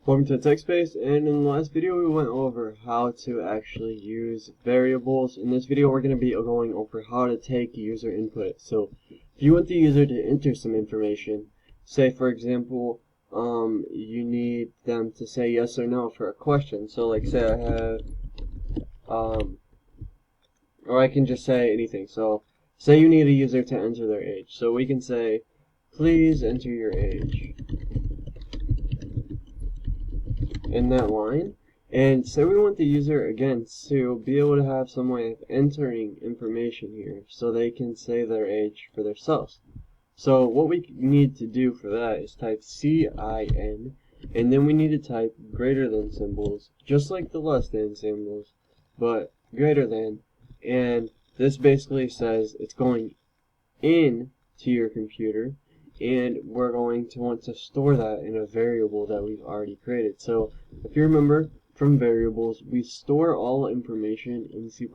Welcome to TechSpace, and in the last video we went over how to actually use variables. In this video we're going to be going over how to take user input. So if you want the user to enter some information, say for example you need them to say yes or no for a question. So like say I have or I can just say anything. So say you need a user to enter their age. So we can say please enter your age in that line, and say we want the user again to be able to have some way of entering information here so they can say their age for themselves. So what we need to do for that is type CIN, and then we need to type greater than symbols, just like the less than symbols, but greater than, and this basically says it's going in to your computer, and we're going to want to store that in a variable that we've already created. So if you remember from variables, we store all information in C++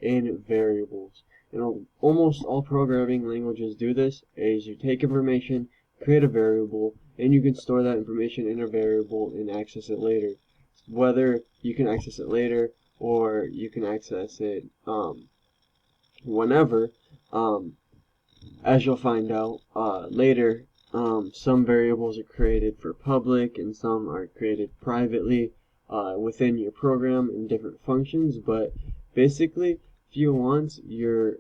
in variables. And almost all programming languages do this, is you take information, create a variable, and you can store that information in a variable and access it later. Whether you can access it later or you can access it whenever, as you'll find out later, some variables are created for public and some are created privately within your program in different functions. But basically, if you want your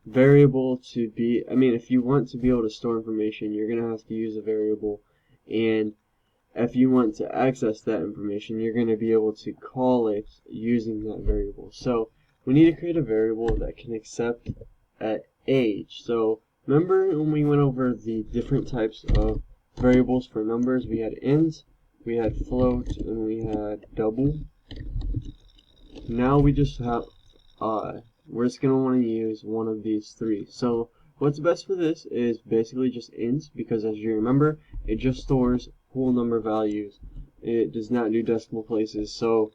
variable to be, if you want to be able to store information, you're going to have to use a variable, and if you want to access that information, you're going to be able to call it using that variable. So we need to create a variable that can accept at age. So remember when we went over the different types of variables for numbers? We had int, we had float, and we had double. Now we just have we're just going to want to use one of these three. So what's best for this is basically just int, because as you remember, it just stores whole number values. It does not do decimal places. So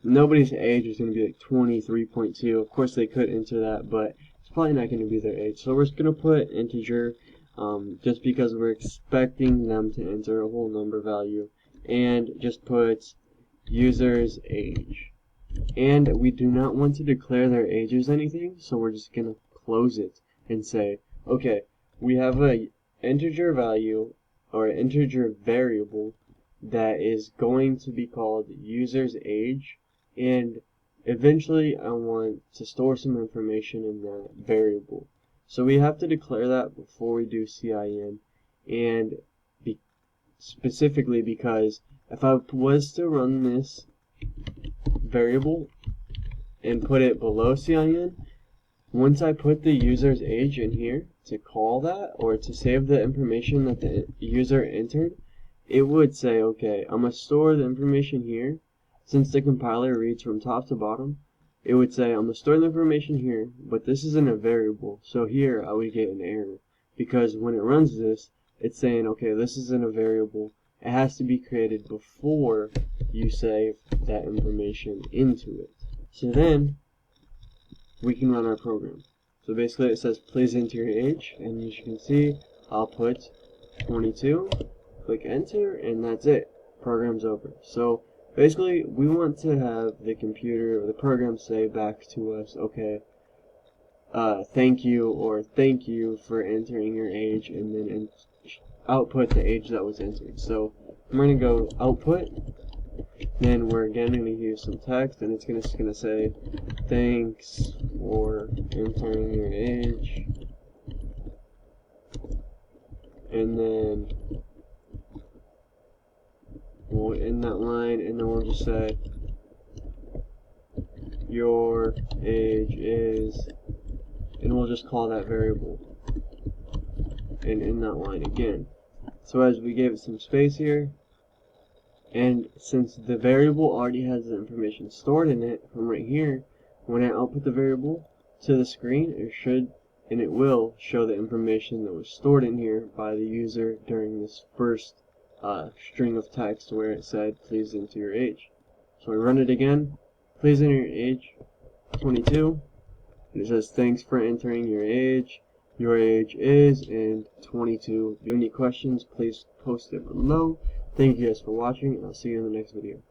nobody's age is going to be like 23.2. Of course they could enter that, but it's probably not going to be their age. So we're just going to put integer just because we're expecting them to enter a whole number value, and just put user's age. And we do not want to declare their age as anything, so we're just going to close it and say, okay, we have a integer value or an integer variable that is going to be called user's age, and eventually I want to store some information in that variable. So we have to declare that before we do CIN, and specifically because if I was to run this variable and put it below CIN, once I put the user's age in here to call that or to save the information that the user entered, it would say, okay, I'm going to store the information here. Since the compiler reads from top to bottom, it would say, I'm going to store the information here, but this isn't a variable. So here I would get an error, because when it runs this, it's saying, okay, this isn't a variable. It has to be created before you save that information into it. So then we can run our program. So basically it says please enter your age, and as you can see, I'll put 22, click enter, and that's it. Program's over. So basically we want to have the computer or the program say back to us, okay, thank you, or thank you for entering your age, and then output the age that was entered. So I'm going to go output, then we're again going to use some text, and it's going to say thanks for entering your age, and then we'll end that line, and then we'll just say your age is, and we'll just call that variable and end that line again. So as we gave it some space here, and since the variable already has the information stored in it from right here, when I output the variable to the screen, it should, and it will, show the information that was stored in here by the user during this first string of text where it said please enter your age. So I run it again, please enter your age, 22, and it says thanks for entering your age, your age is, and 22. If you have any questions, please post it below. Thank you guys for watching, and I'll see you in the next video.